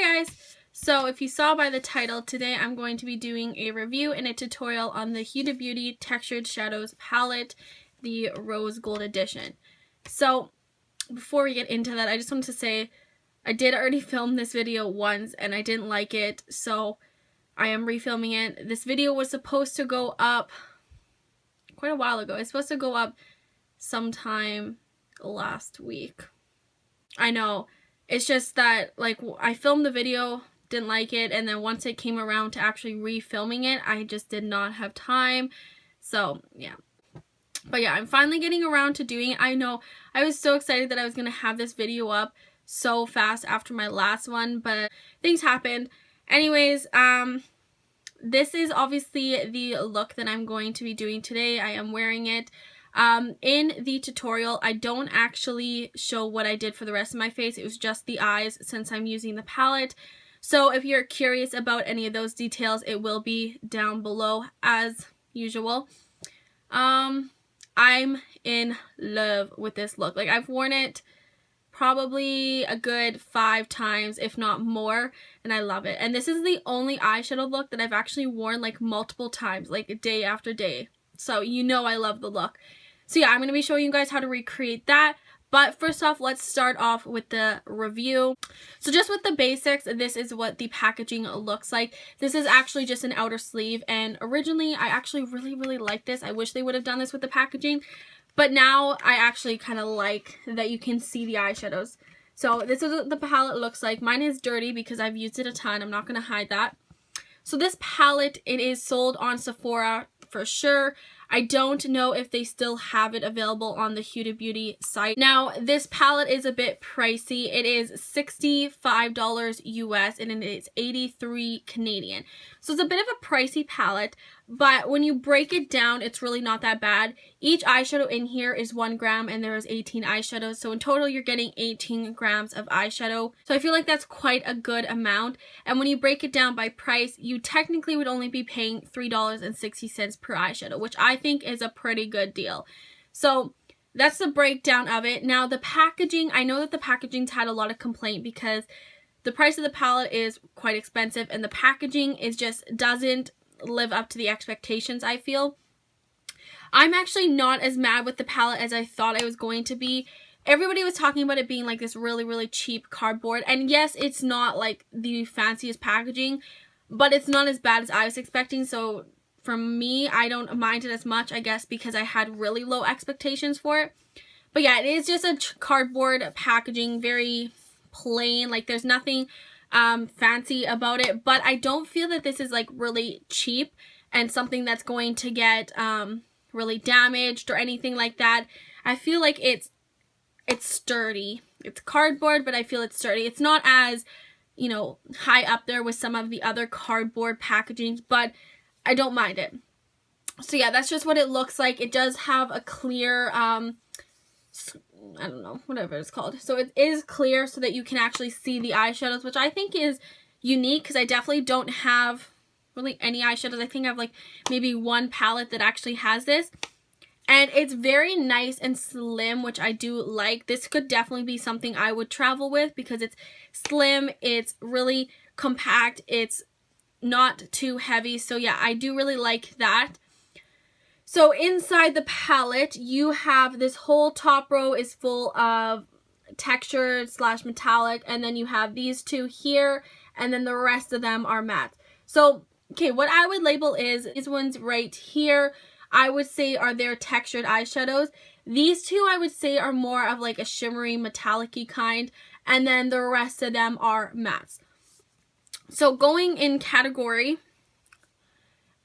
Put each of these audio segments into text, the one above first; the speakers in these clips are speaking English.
Hi guys! So if you saw by the title, today I'm going to be doing a review and a tutorial on the Huda Beauty Textured Shadows palette, the Rose Gold Edition. So before we get into that, I just wanted to say I did already film this video once and I didn't like it, so I am refilming it. This video was supposed to go up quite a while ago. It's supposed to go up sometime last week. I know. It's just that, like, I filmed the video, didn't like it, and then once it came around to actually refilming it, I just did not have time. So, yeah. But yeah, I'm finally getting around to doing it. I know I was so excited that I was going to have this video up so fast after my last one, but things happened. Anyways, this is obviously the look that I'm going to be doing today. I am wearing it. In the tutorial, I don't actually show what I did for the rest of my face. It was just the eyes since I'm using the palette. So if you're curious about any of those details, it will be down below as usual. I'm in love with this look. Like, I've worn it probably a good 5 times, if not more, and I love it. And this is the only eyeshadow look that I've actually worn like multiple times, like day after day. So you know I love the look. So yeah, I'm going to be showing you guys how to recreate that. But first off, let's start off with the review. So just with the basics, this is what the packaging looks like. This is actually just an outer sleeve, and originally I actually really liked this. I wish they would have done this with the packaging, but now I actually kind of like that you can see the eyeshadows. So this is what the palette looks like. Mine is dirty because I've used it a ton. I'm not going to hide that. So this palette, it is sold on Sephora for sure. I don't know if they still have it available on the Huda Beauty site. Now, this palette is a bit pricey. It is $65 US and it is 83 Canadian. So it's a bit of a pricey palette, but when you break it down, it's really not that bad. Each eyeshadow in here is 1 gram and there is 18 eyeshadows. So in total, you're getting 18 grams of eyeshadow. So I feel like that's quite a good amount. And when you break it down by price, you technically would only be paying $3.60 per eyeshadow, which I think is a pretty good deal. So that's the breakdown of it. Now the packaging, I know that the packaging's had a lot of complaint because the price of the palette is quite expensive and the packaging is just doesn't live up to the expectations, I feel. I'm actually not as mad with the palette as I thought I was going to be. Everybody was talking about it being like this really cheap cardboard, and yes, it's not like the fanciest packaging, but it's not as bad as I was expecting. So for me, I don't mind it as much, I guess, because I had really low expectations for it. But yeah, it is just a cardboard packaging, very plain. Like, there's nothing fancy about it, but I don't feel that this is like really cheap and something that's going to get really damaged or anything like that. I feel like it's sturdy. It's cardboard, but I feel it's sturdy. It's not as, you know, high up there with some of the other cardboard packagings, but I don't mind it. So yeah, that's just what it looks like. It does have a clear, I don't know, whatever it's called. So it is clear so that you can actually see the eyeshadows, which I think is unique because I definitely don't have really any eyeshadows. I think I have like maybe one palette that actually has this. And it's very nice and slim, which I do like. This could definitely be something I would travel with because it's slim, it's really compact, it's not too heavy. So yeah, I do really like that. So inside the palette, you have this whole top row is full of textured / metallic, and then you have these two here, and then the rest of them are matte. So, okay, what I would label is these ones right here, I would say are their textured eyeshadows. These two I would say are more of like a shimmery metallic-y kind, and then the rest of them are mattes. So going in category,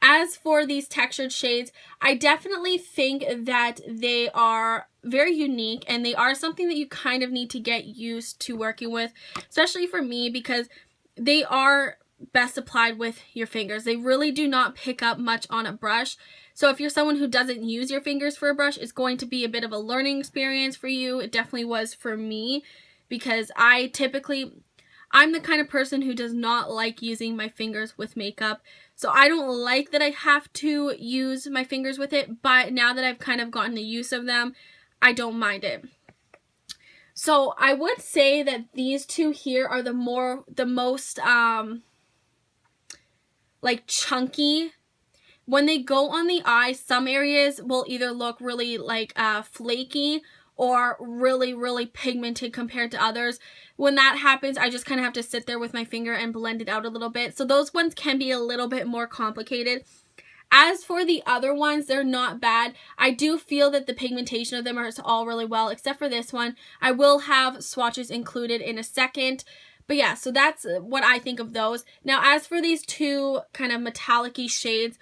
as for these textured shades, I definitely think that they are very unique and they are something that you kind of need to get used to working with, especially for me because they are best applied with your fingers. They really do not pick up much on a brush. So if you're someone who doesn't use your fingers for a brush, it's going to be a bit of a learning experience for you. It definitely was for me because I'm the kind of person who does not like using my fingers with makeup. So I don't like that I have to use my fingers with it, but now that I've kind of gotten the use of them, I don't mind it. So I would say that these two here are the most like chunky. When they go on the eye, some areas will either look really like flaky or really pigmented compared to others. When that happens, I just kind of have to sit there with my finger and blend it out a little bit. So those ones can be a little bit more complicated. As for the other ones, they're not bad. I do feel that the pigmentation of them are all really well, except for this one. I will have swatches included in a second. But yeah, so that's what I think of those. Now, as for these two kind of metallic-y shades,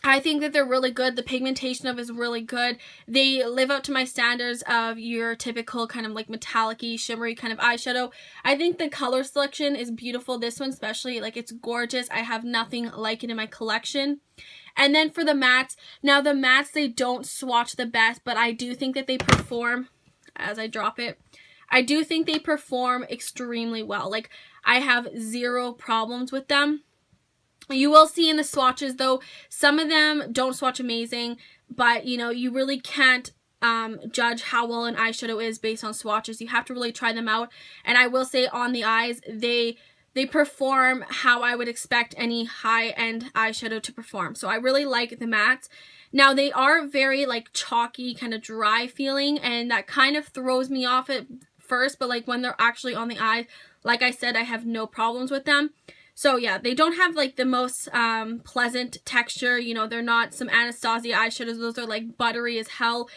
I think that they're really good. The pigmentation of it is really good. They live up to my standards of your typical kind of like metallic-y, shimmery kind of eyeshadow. I think the color selection is beautiful. This one especially, like, it's gorgeous. I have nothing like it in my collection. And then for the mattes, now the mattes, they don't swatch the best, but I do think that they perform, as I drop it, I do think they perform extremely well. Like, I have zero problems with them. You will see in the swatches, though, some of them don't swatch amazing, but, you know, you really can't judge how well an eyeshadow is based on swatches. You have to really try them out. And I will say on the eyes, they perform how I would expect any high-end eyeshadow to perform. So I really like the mattes. Now, they are very, like, chalky, kind of dry feeling, and that kind of throws me off at first, but, like, when they're actually on the eye, like I said, I have no problems with them. So yeah, they don't have like the most pleasant texture. You know, they're not some Anastasia eyeshadows. Those are like buttery as hell.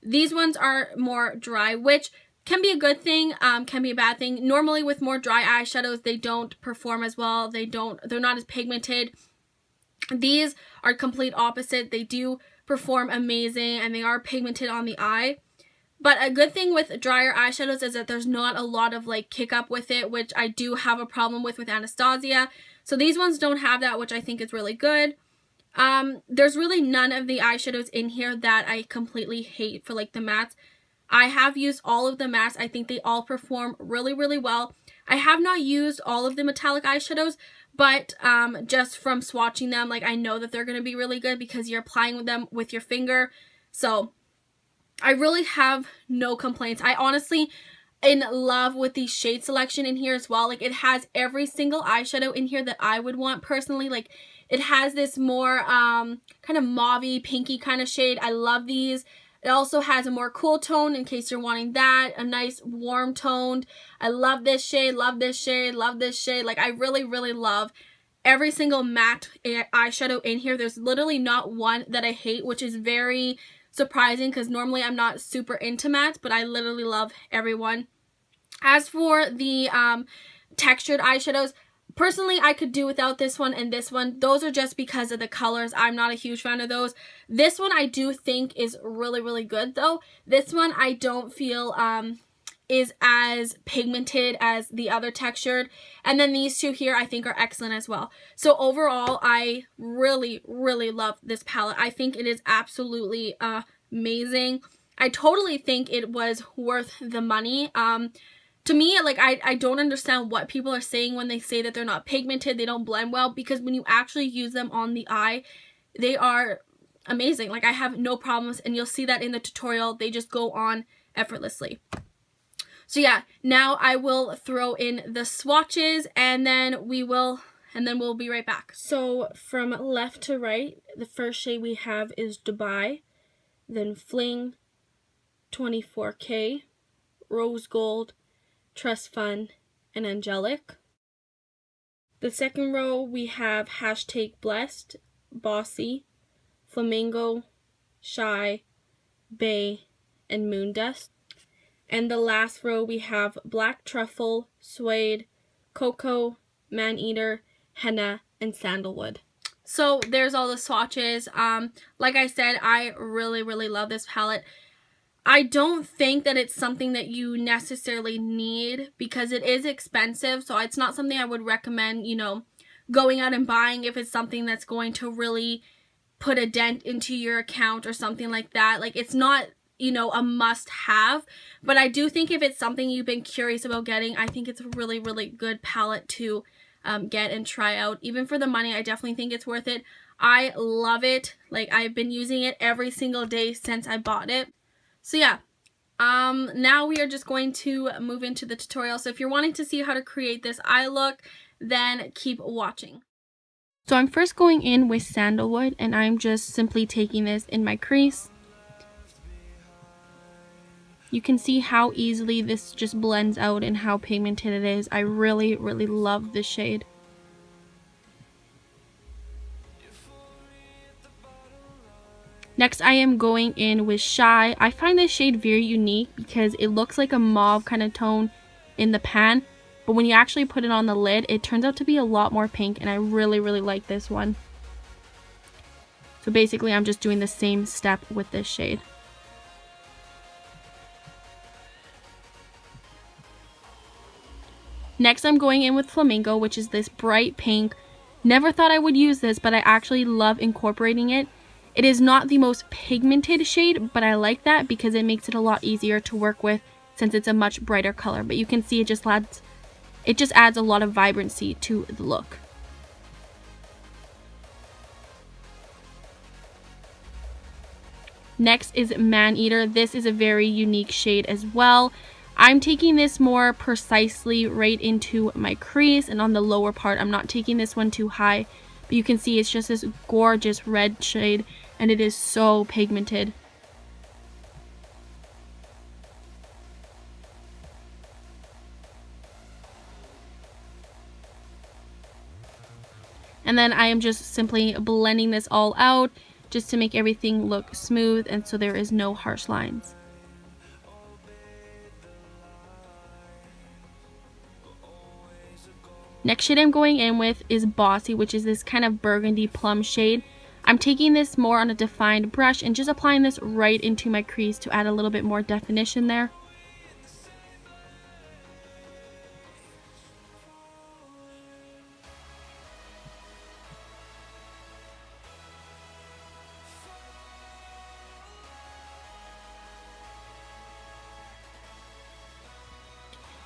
These ones are more dry, which can be a good thing, can be a bad thing. Normally with more dry eyeshadows, they don't perform as well. They're not as pigmented. These are complete opposite. They do perform amazing and they are pigmented on the eye. But a good thing with drier eyeshadows is that there's not a lot of like kick up with it, which I do have a problem with Anastasia. So these ones don't have that, which I think is really good. There's really none of the eyeshadows in here that I completely hate for like the mattes. I have used all of the mattes. I think they all perform really well. I have not used all of the metallic eyeshadows, but just from swatching them, like I know that they're going to be really good because you're applying them with your finger. So I really have no complaints. I honestly in love with the shade selection in here as well. Like, it has every single eyeshadow in here that I would want personally. Like, it has this more kind of mauvey, pinky kind of shade. I love these. It also has a more cool tone in case you're wanting that. A nice warm toned. I love this shade, love this shade, love this shade. Like, I really love every single matte eyeshadow in here. There's literally not one that I hate, which is very surprising because normally I'm not super into mattes, but I literally love everyone. As for the textured eyeshadows, personally I could do without this one and this one. Those are just because of the colors. I'm not a huge fan of those. This one I do think is really good though. This one I don't feel is as pigmented as the other textured, and then these two here I think are excellent as well. So overall, I really love this palette. I think it is absolutely amazing. I totally think it was worth the money. To me, like, I don't understand what people are saying when they say that they're not pigmented, they don't blend well, because when you actually use them on the eye, they are amazing. Like, I have no problems, and you'll see that in the tutorial. They just go on effortlessly. So yeah, now I will throw in the swatches and then we'll be right back. So from left to right, the first shade we have is Dubai, then Fling, 24K, Rose Gold, Trust Fund, and Angelic. The second row we have Hashtag Blessed, Bossy, Flamingo, Shy, Bay, and Moon Dust. And the last row we have Black Truffle, Suede, Coco, Man-Eater, Henna, and Sandalwood. So there's all the swatches. Like I said, I really love this palette. I don't think that it's something that you necessarily need because it is expensive. So it's not something I would recommend, you know, going out and buying if it's something that's going to really put a dent into your account or something like that. Like, it's not, you know, a must-have, but I do think if it's something you've been curious about getting, I think it's a really good palette to get and try out. Even for the money, I definitely think it's worth it. I love it. Like, I've been using it every single day since I bought it. So yeah, Now we are just going to move into the tutorial. So if you're wanting to see how to create this eye look, then keep watching. So I'm first going in with sandalwood, and I'm just simply taking this in my crease. You can see how easily this just blends out and how pigmented it is. I really, really love this shade. Next, I am going in with Shy. I find this shade very unique because it looks like a mauve kind of tone in the pan, but when you actually put it on the lid, it turns out to be a lot more pink, and I really, really like this one. So basically, I'm just doing the same step with this shade. Next, I'm going in with Flamingo, which is this bright pink. Never thought I would use this, but I actually love incorporating it. It is not the most pigmented shade, but I like that because it makes it a lot easier to work with since it's a much brighter color. But you can see it just adds a lot of vibrancy to the look. Next is Man Eater. This is a very unique shade as well. I'm taking this more precisely right into my crease and on the lower part. I'm not taking this one too high, but you can see it's just this gorgeous red shade, and it is so pigmented. And then I am just simply blending this all out just to make everything look smooth and so there is no harsh lines. Next shade I'm going in with is Bossy, which is this kind of burgundy plum shade. I'm taking this more on a defined brush and just applying this right into my crease to add a little bit more definition there.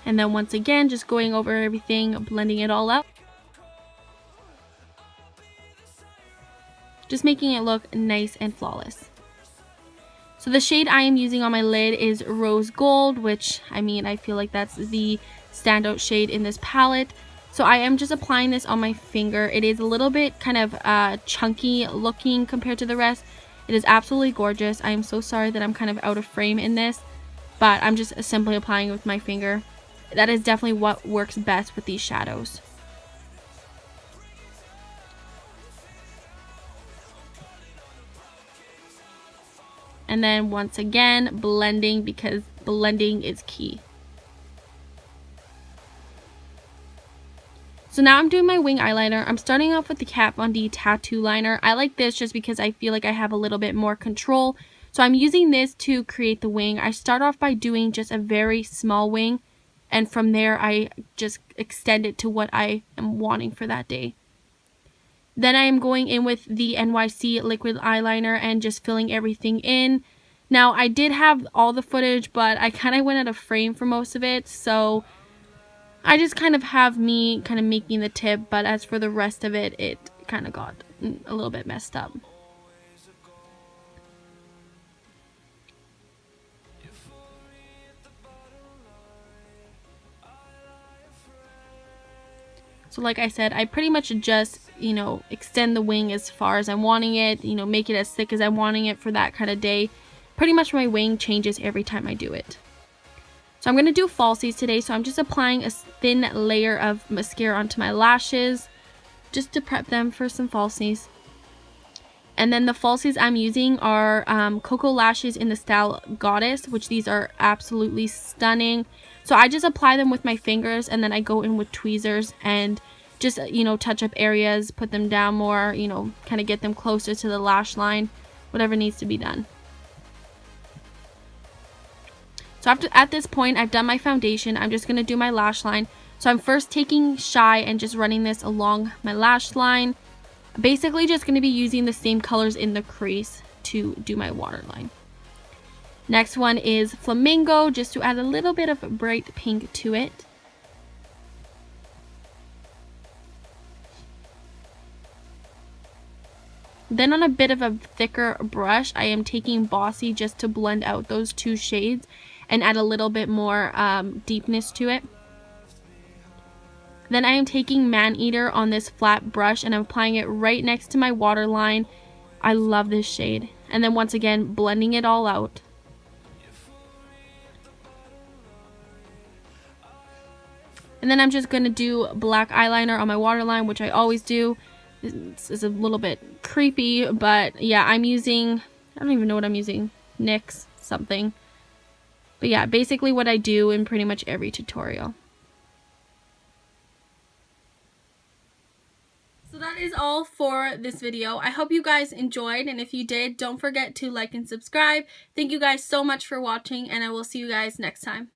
And then once again, just going over everything, blending it all up. Just making it look nice and flawless. So the shade I am using on my lid is Rose Gold, which, I mean, I feel like that's the standout shade in this palette. So I am just applying this on my finger. It is a little bit kind of chunky looking compared to the rest. It is absolutely gorgeous. I am so sorry that I'm kind of out of frame in this, but I'm just simply applying it with my finger. That is definitely what works best with these shadows. And then once again, blending, because blending is key. So now I'm doing my wing eyeliner. I'm starting off with the Kat Von D tattoo liner. I like this just because I feel like I have a little bit more control. So I'm using this to create the wing. I start off by doing just a very small wing, and from there I just extend it to what I am wanting for that day. Then I am going in with the NYC liquid eyeliner and just filling everything in. Now I did have all the footage, but I kind of went out of frame for most of it, so I just kind of have me kind of making the tip, but as for the rest of it, it kind of got a little bit messed up. So like I said, I pretty much just, extend the wing as far as I'm wanting it, make it as thick as I'm wanting it for that kind of day. Pretty much my wing changes every time I do it. So I'm going to do falsies today, so I'm just applying a thin layer of mascara onto my lashes just to prep them for some falsies. And then the falsies I'm using are Coco lashes in the style Goddess, which these are absolutely stunning. So I just apply them with my fingers, and then I go in with tweezers and just, touch up areas, put them down more, kind of get them closer to the lash line, whatever needs to be done. So at this point, I've done my foundation. I'm just going to do my lash line. So I'm first taking Shy and just running this along my lash line. Basically just going to be using the same colors in the crease to do my waterline. Next one is Flamingo, just to add a little bit of bright pink to it. Then on a bit of a thicker brush, I am taking Bossy just to blend out those two shades. and add a little bit more deepness to it. Then I am taking Man Eater on this flat brush and I'm applying it right next to my waterline. I love this shade. And then once again, blending it all out. And then I'm just going to do black eyeliner on my waterline, which I always do. This is a little bit creepy, but yeah, I'm using, I don't even know what I'm using, NYX something. But yeah, basically what I do in pretty much every tutorial. So that is all for this video. I hope you guys enjoyed, and if you did, don't forget to like and subscribe. Thank you guys so much for watching, and I will see you guys next time.